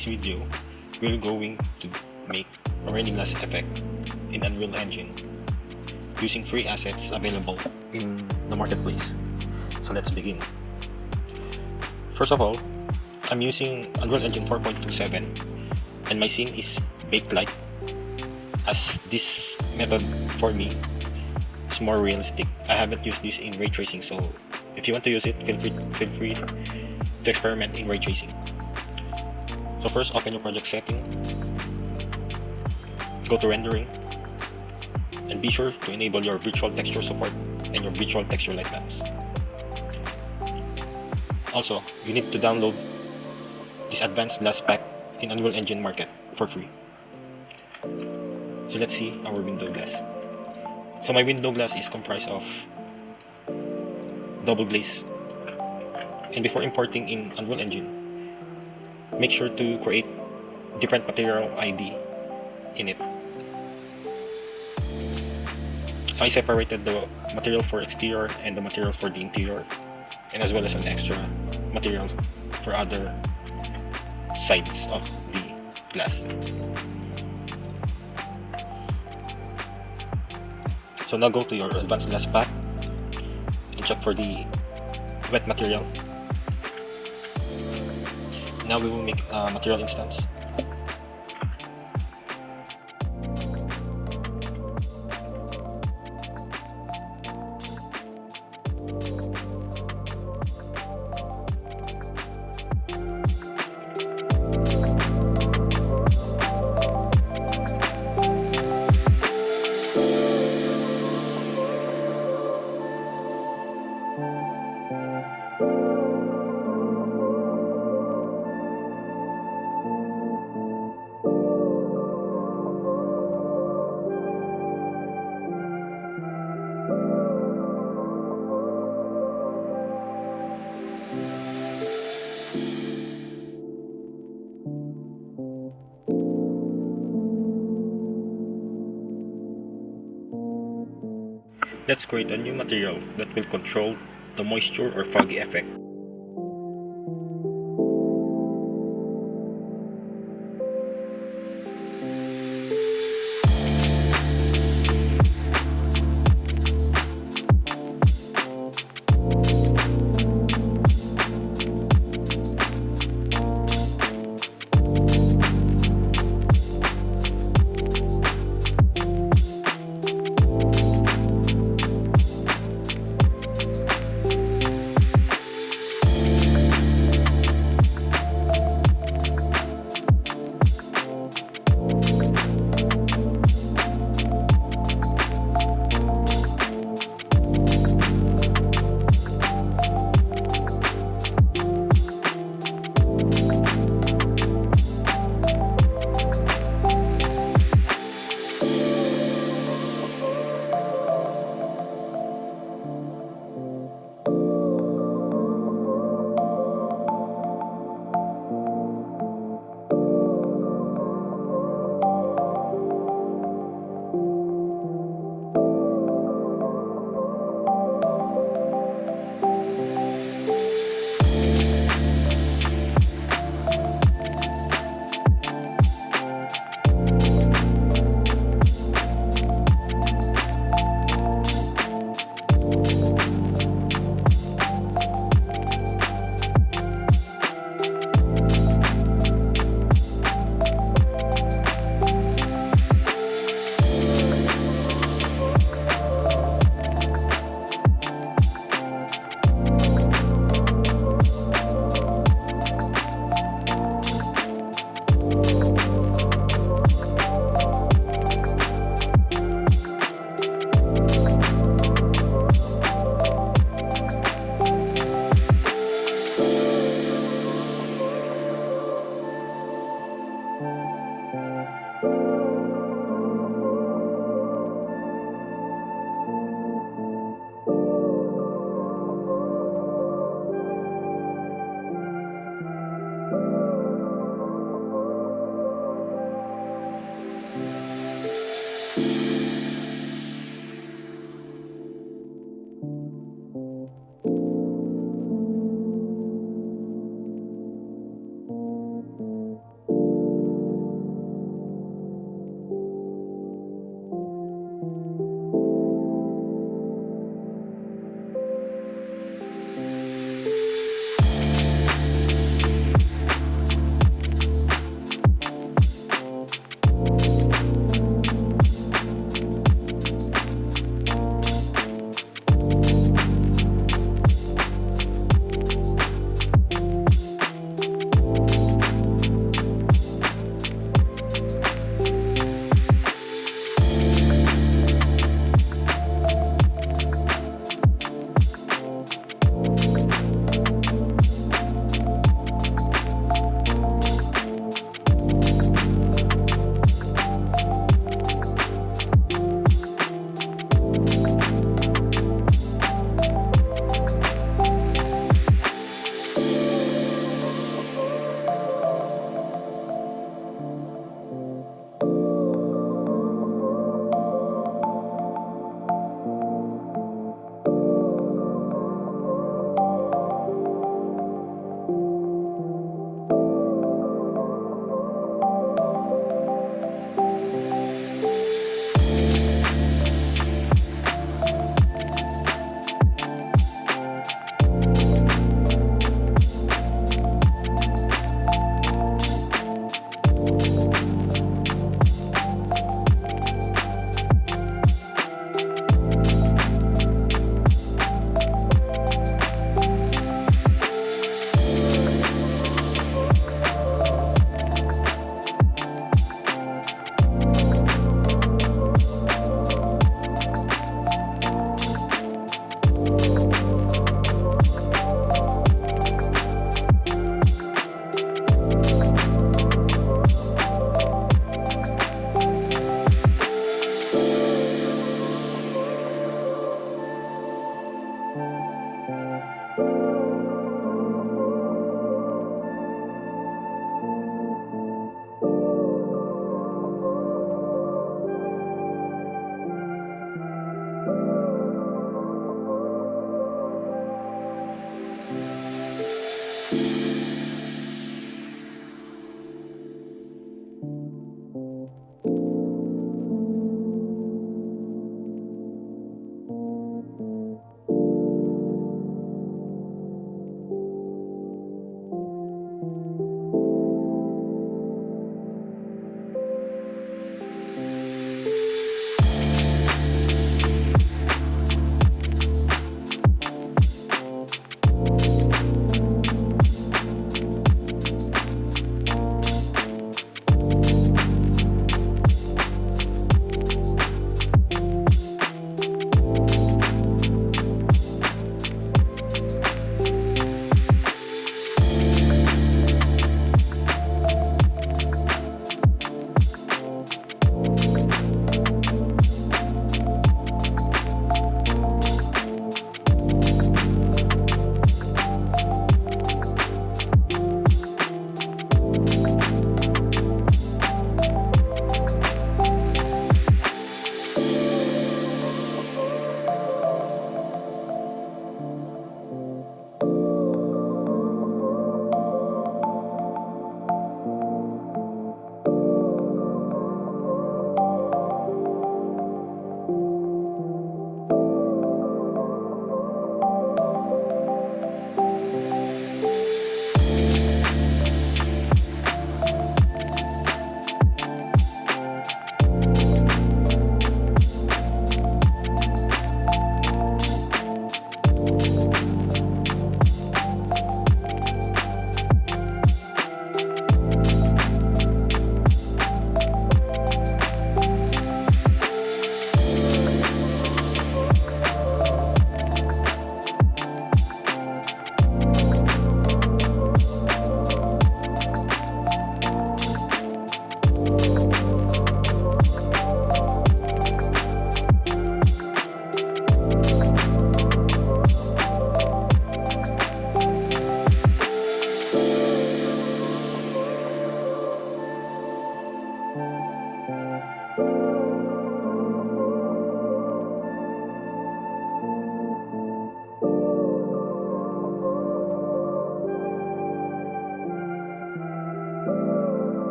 today's video, we're going to make a rainy glass effect in Unreal Engine using free assets available in the marketplace. So let's begin. First of all, I'm using Unreal Engine 4.27 and my scene is baked light, as this method for me is more realistic. I haven't used this in ray tracing, so if you want to use it, feel free to experiment in ray tracing. So first, open your project setting, go to rendering, and be sure to enable your virtual texture support and your virtual texture light maps. Also, you need to download this advanced glass pack in Unreal Engine Market for free. So let's see our window glass. So my window glass is comprised of double glaze. And before importing in Unreal Engine, make sure to create different material ID in it. So I separated the material for exterior and the material for the interior, and as well as an extra material for other sides of the glass. So now go to your advanced glass pack and check for the wet material. Now we will make a material instance. Let's create a new material that will control the moisture or foggy effect.